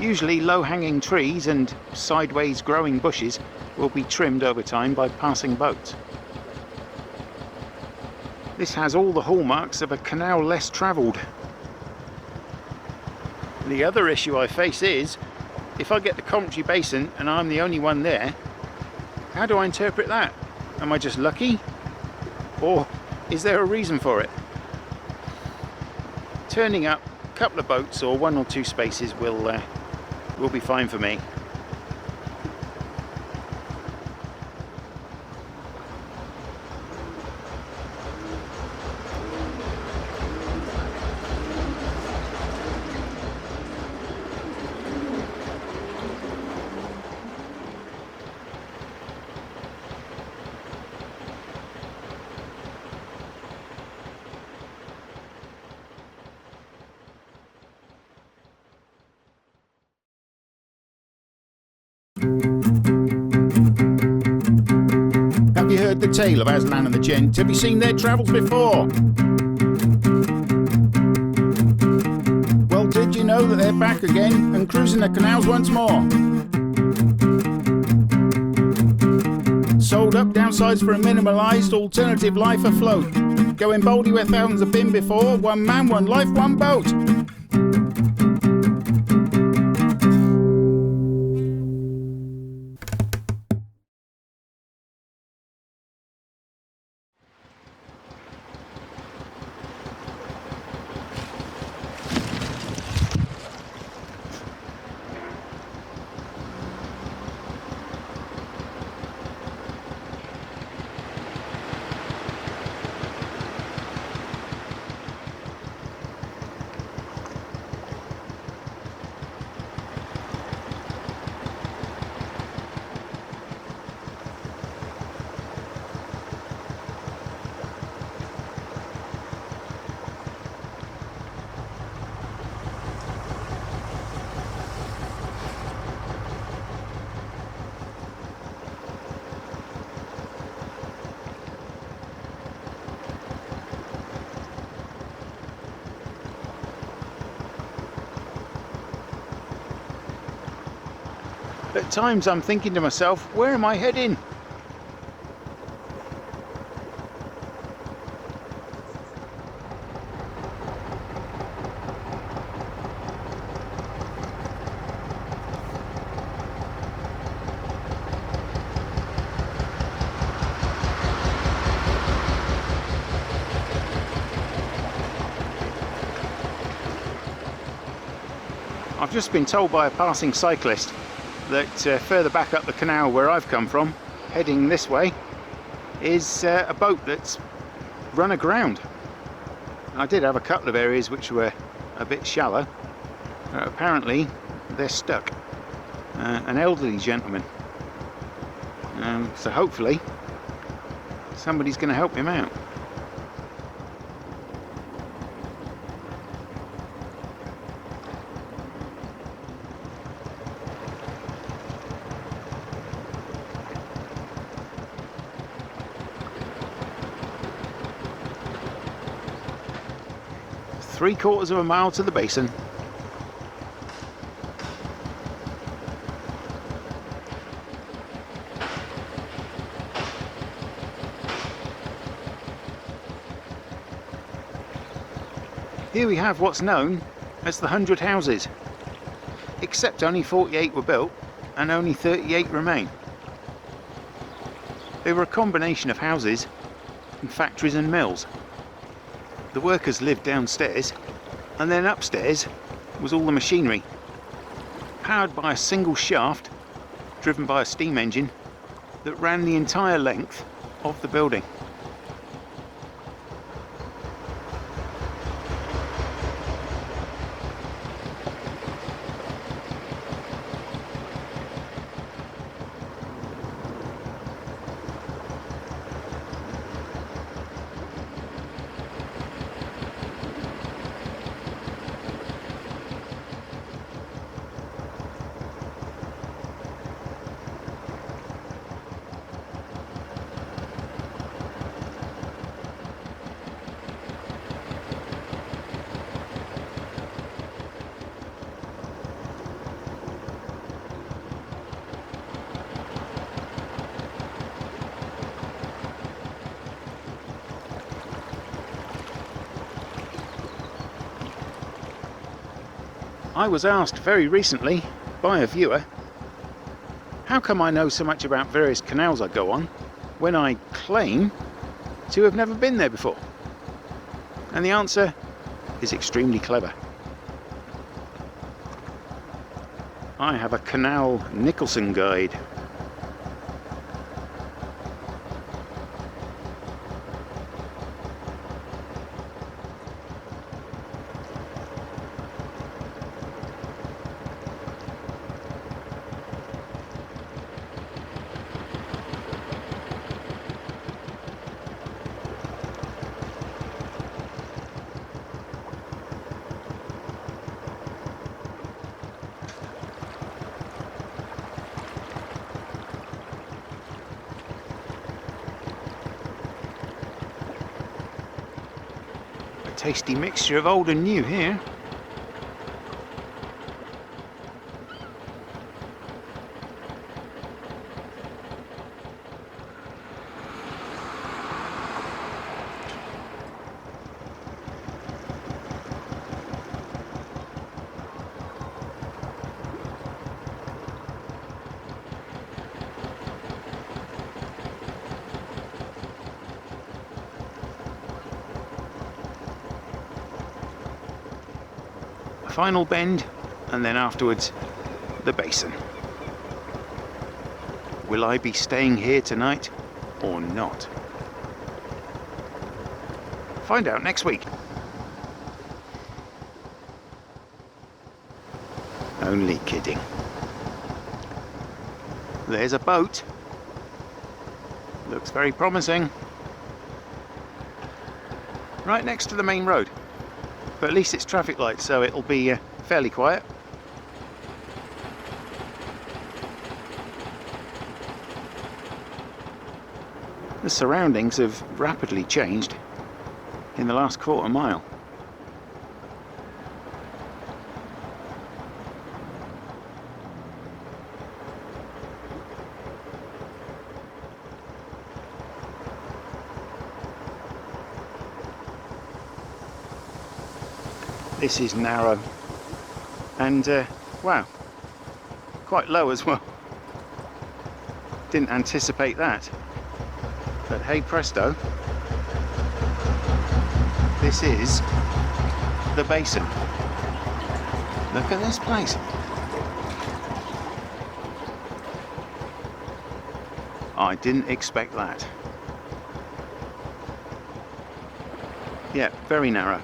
Usually low-hanging trees and sideways growing bushes will be trimmed over time by passing boats. This has all the hallmarks of a canal less travelled. The other issue I face is, if I get the Coventry Basin and I'm the only one there, how do I interpret that? Am I just lucky? Or is there a reason for it? Turning up a couple of boats or one or two spaces will be fine for me. Have you heard the tale of Aslan and the Gent? Have you seen their travels before? Well, did you know that they're back again and cruising the canals once more? Sold up downsides for a minimalised alternative life afloat. Going boldly where thousands have been before. One man, one life, one boat. At times I'm thinking to myself, where am I heading? I've just been told by a passing cyclist that further back up the canal where I've come from, heading this way, is a boat that's run aground. I did have a couple of areas which were a bit shallow. Apparently they're stuck. An elderly gentleman. So hopefully somebody's going to help him out. Three-quarters of a mile to the basin. Here we have what's known as the 100 houses, except only 48 were built and only 38 remain. They were a combination of houses and factories and mills. The workers lived downstairs, and then upstairs was all the machinery, powered by a single shaft driven by a steam engine that ran the entire length of the building. I was asked very recently by a viewer, how come I know so much about various canals I go on when I claim to have never been there before? And the answer is extremely clever. I have a Canal Nicholson guide. Tasty mixture of old and new here. Final bend, and then afterwards the basin. Will I be staying here tonight or not? Find out next week. Only kidding. There's a boat. Looks very promising. Right next to the main road. But at least it's traffic lights, so it'll be fairly quiet. The surroundings have rapidly changed in the last quarter mile. This is narrow and wow, quite low as well. Didn't anticipate that, but hey presto, this is the basin. Look at this place. I didn't expect that. Yeah, very narrow.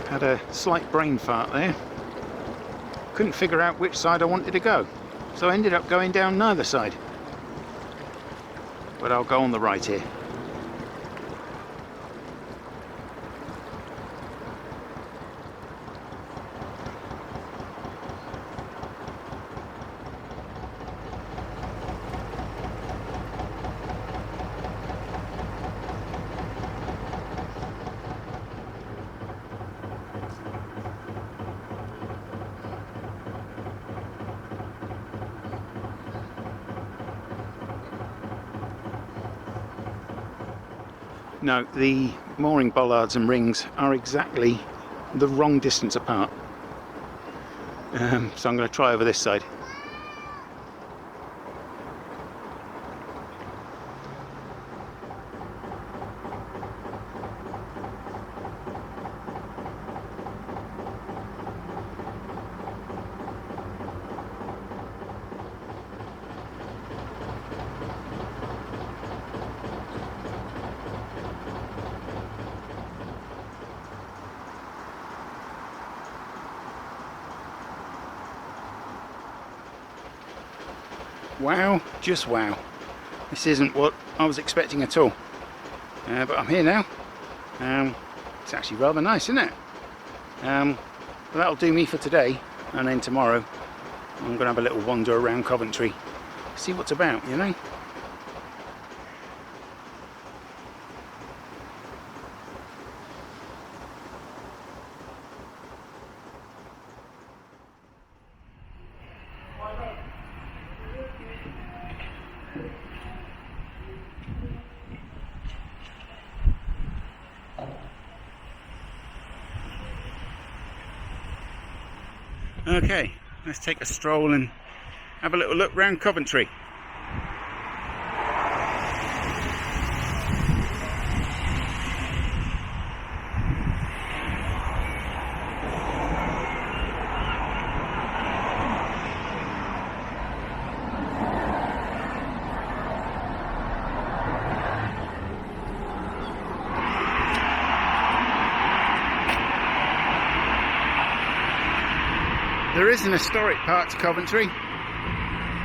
Had a slight brain fart there. Couldn't figure out which side I wanted to go, so I ended up going down neither side. But I'll go on the right here. No, the mooring bollards and rings are exactly the wrong distance apart. So I'm going to try over this side. Wow, just wow. This isn't what I was expecting at all. But I'm here now, It's actually rather nice, isn't it? But that'll do me for today, and then tomorrow I'm going to have a little wander around Coventry, see what's about, you know. Okay, let's take a stroll and have a little look round Coventry. There is an historic part to Coventry,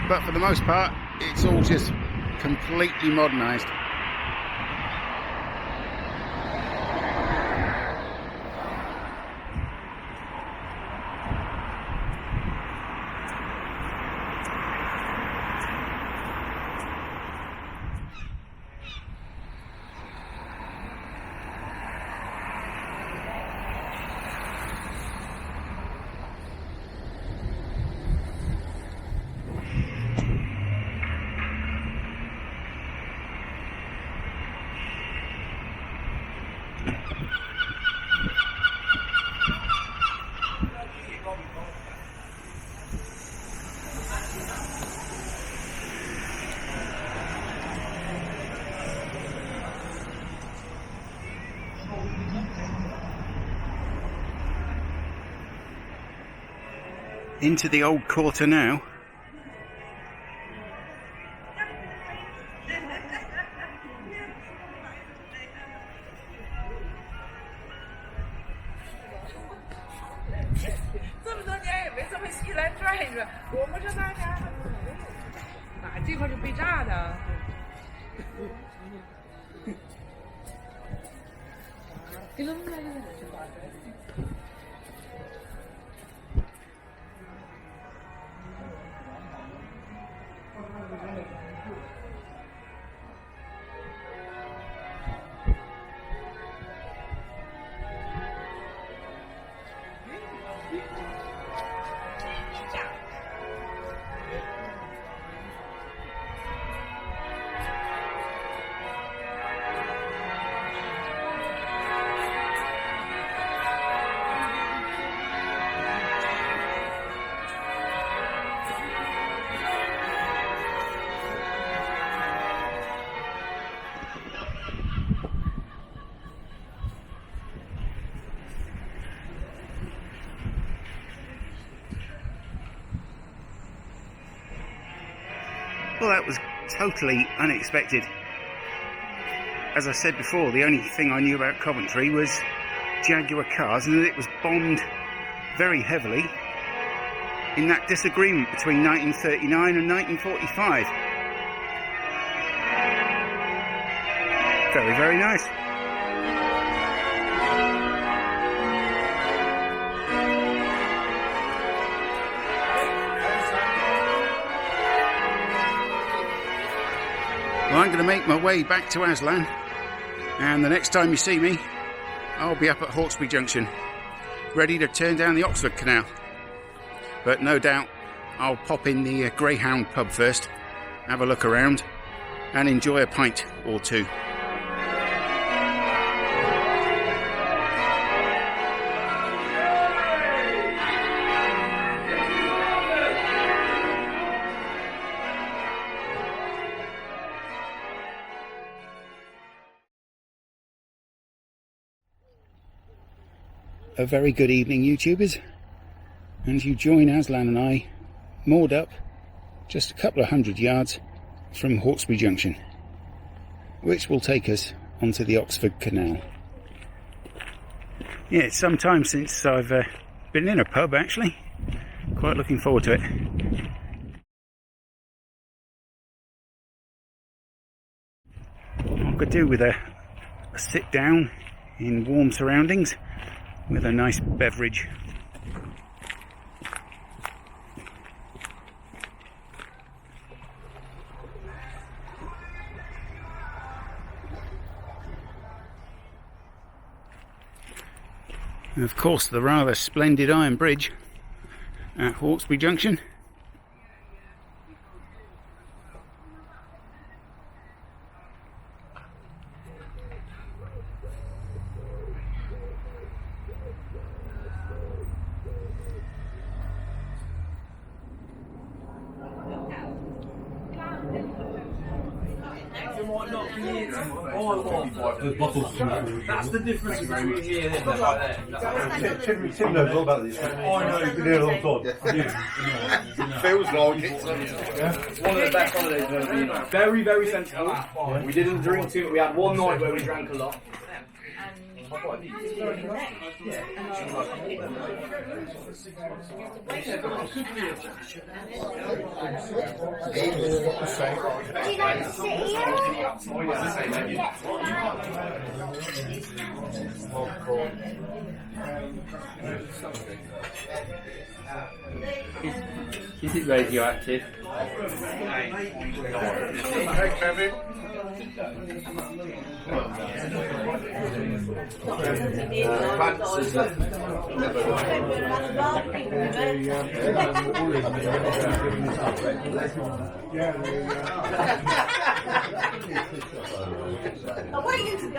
but for the most part it's all just completely modernised. Into the old quarter now. Well, that was totally unexpected. As I said before, the only thing I knew about Coventry was Jaguar cars, and that it was bombed very heavily in that disagreement between 1939 and 1945. Very, very nice. Well, I'm going to make my way back to Aslan, and the next time you see me, I'll be up at Hawkesbury Junction, ready to turn down the Oxford Canal. But no doubt I'll pop in the Greyhound Pub first, have a look around, and enjoy a pint or two. A very good evening, YouTubers, and you join Aslan and I moored up just a couple of 100 yards from Hawkesbury Junction, which will take us onto the Oxford Canal. Yeah, it's some time since I've been in a pub, actually. Quite looking forward to it. I could do with a sit down in warm surroundings with a nice beverage. And of course the rather splendid iron bridge at Hawkesbury Junction. That's the difference between here and like there. Tim knows all about this. I know, you've been here a long time. Feels like it. It's one of the best holidays I've ever been on. Very, very sensible. We didn't drink too much. We had one night where we drank a lot. Is it radioactive? Hey, Kevin. I'm waiting to go.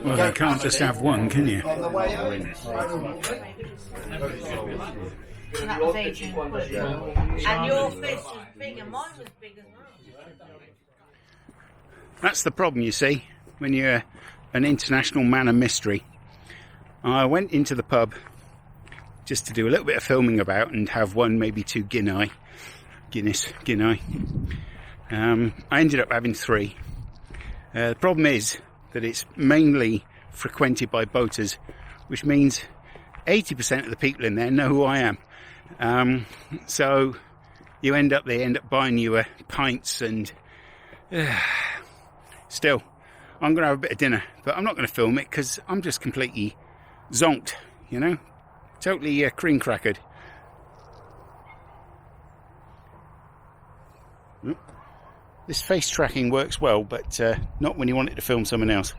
Well, you can't just have one, can you? And that was 18 quid. And your fish was big and mine was big as well. That's the problem, you see, when you're an international man of mystery. I went into the pub just to do a little bit of filming about and have one, maybe two Guinness. I ended up having three. The problem is that it's mainly frequented by boaters, which means 80% of the people in there know who I am. So they end up buying you pints and still, I'm going to have a bit of dinner, but I'm not going to film it because I'm just completely zonked, you know, totally cream crackered. This face tracking works well, but not when you want it to film someone else.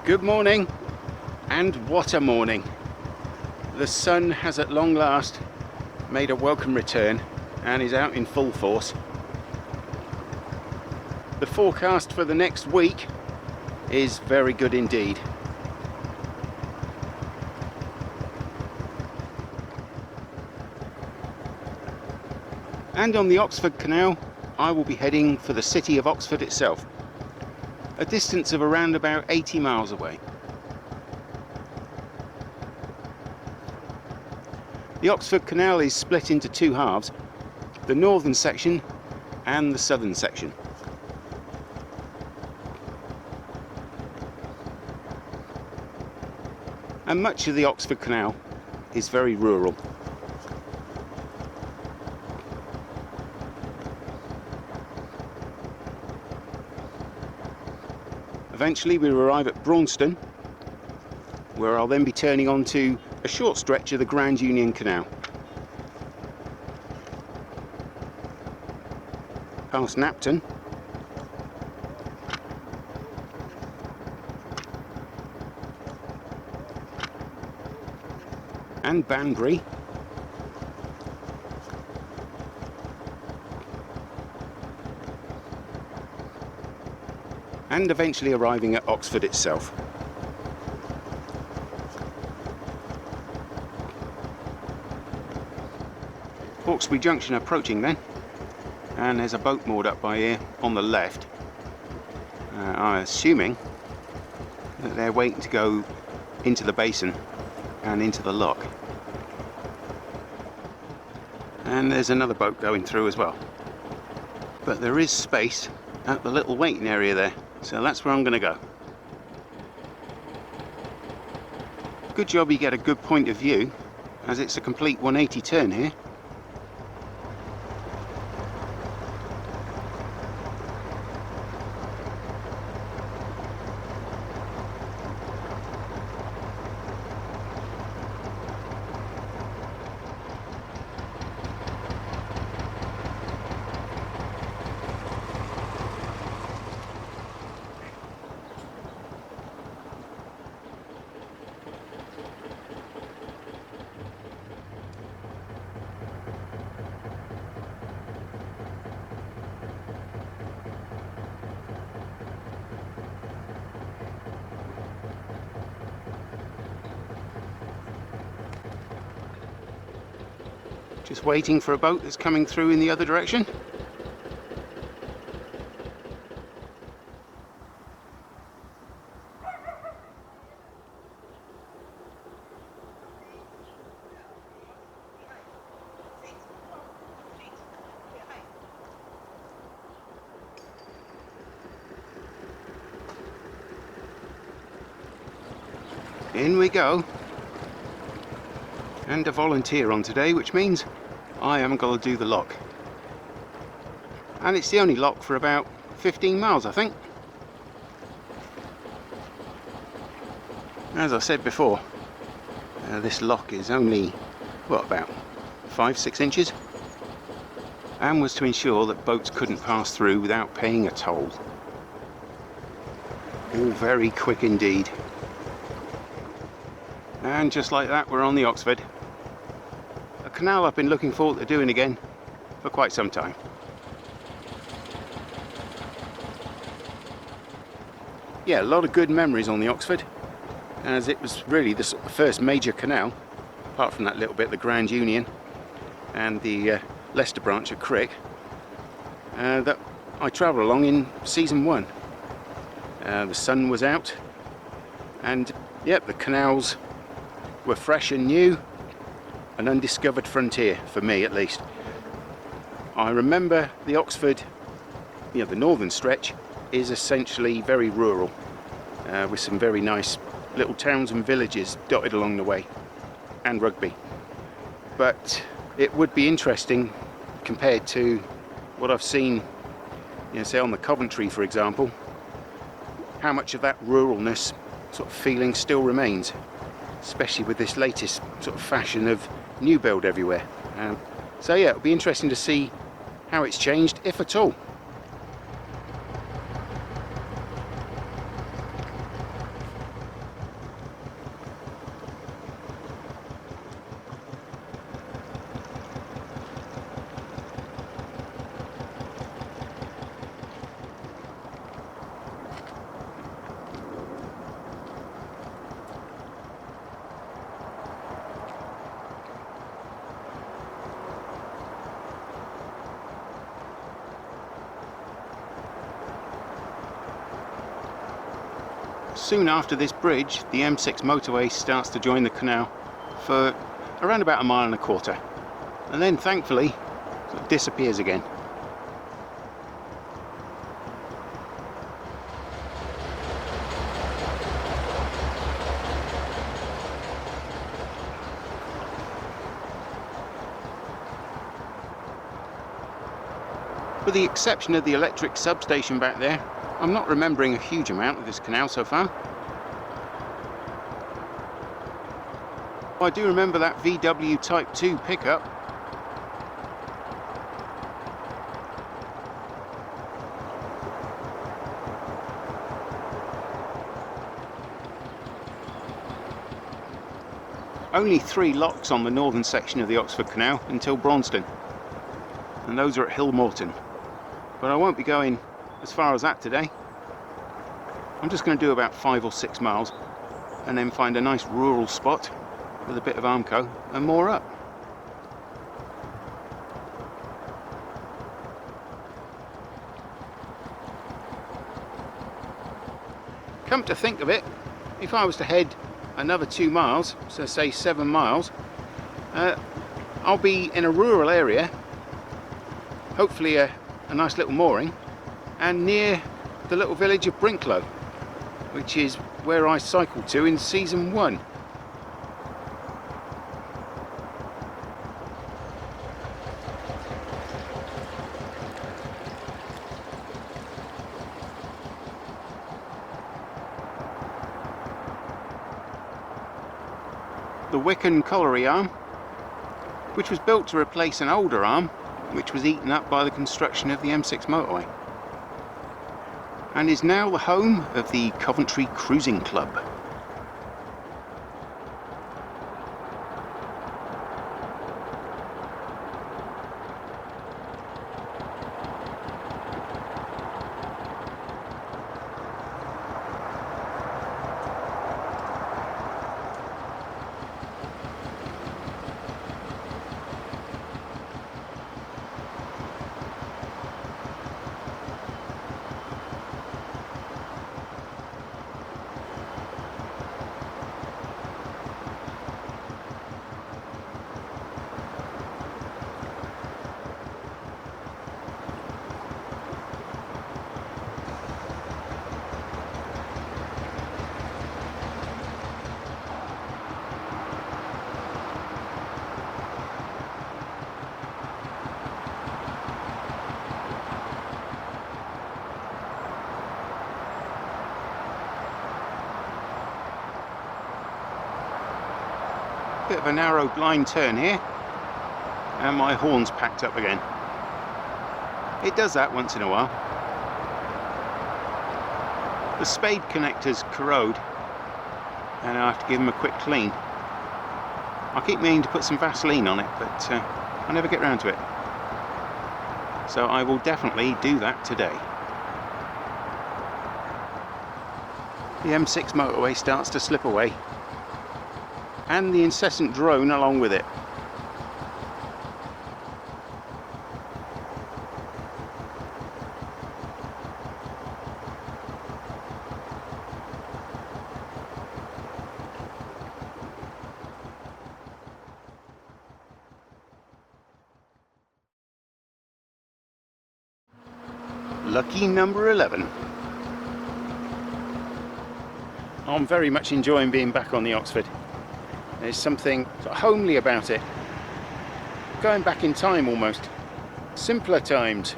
Good morning, and what a morning. The sun has at long last made a welcome return and is out in full force. The forecast for the next week is very good indeed. And on the Oxford Canal, I will be heading for the city of Oxford itself, a distance of around about 80 miles away. The Oxford Canal is split into two halves, the northern section and the southern section. And much of the Oxford Canal is very rural. Eventually we arrive at Braunston, where I'll then be turning on to a short stretch of the Grand Union Canal. Past Knapton, and Banbury, and eventually arriving at Oxford itself. Hawkesbury Junction approaching then, and there's a boat moored up by here on the left. I'm assuming that they're waiting to go into the basin and into the lock. And there's another boat going through as well. But there is space at the little waiting area there, so that's where I'm going to go. Good job you get a good point of view, as it's a complete 180 turn here. Just waiting for a boat that's coming through in the other direction. In we go. And a volunteer on today, which means I am going to do the lock. And it's the only lock for about 15 miles, I think. As I said before, this lock is only, what, about 5-6 inches, and was to ensure that boats couldn't pass through without paying a toll. All very quick indeed. And just like that, we're on the Oxford. A canal I've been looking forward to doing again for quite some time. Yeah, a lot of good memories on the Oxford, as it was really the first major canal, apart from that little bit, the Grand Union and the Leicester branch at Crick, that I travelled along in season 1. The sun was out, and yep, the canals were fresh and new, an undiscovered frontier, for me at least. I remember the Oxford, the northern stretch, is essentially very rural, with some very nice little towns and villages dotted along the way, and Rugby. But it would be interesting compared to what I've seen, say on the Coventry, for example, how much of that ruralness sort of feeling still remains, especially with this latest sort of fashion of new build everywhere. So yeah, it'll be interesting to see how it's changed, if at all. Soon after this bridge, the M6 motorway starts to join the canal for around about 1.25 miles, and then thankfully sort of disappears again. With the exception of the electric substation back there, I'm not remembering a huge amount of this canal so far. I do remember that VW Type 2 pickup. Only 3 locks on the northern section of the Oxford Canal until Braunston, and those are at Hill Morton. But I won't be going as far as that today. I'm just going to do about 5 or 6 miles and then find a nice rural spot with a bit of Armco and more up. Come to think of it, if I was to head another 2 miles, so say 7 miles, I'll be in a rural area, hopefully a nice little mooring, and near the little village of Brinklow, which is where I cycled to in season 1. The Wycombe Colliery Arm, which was built to replace an older arm which was eaten up by the construction of the M6 motorway, and is now the home of the Coventry Cruising Club. Bit of a narrow blind turn here, and my horn's packed up again. It does that once in a while. The spade connectors corrode, and I have to give them a quick clean. I keep meaning to put some Vaseline on it, but I never get round to it. So I will definitely do that today. The M6 motorway starts to slip away, and the incessant drone along with it. Lucky number 11. I'm very much enjoying being back on the Oxford. There's something sort of homely about it. Going back in time almost. Simpler times.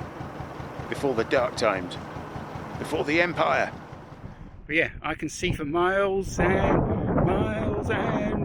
Before the dark times. Before the Empire. But yeah, I can see for miles and miles and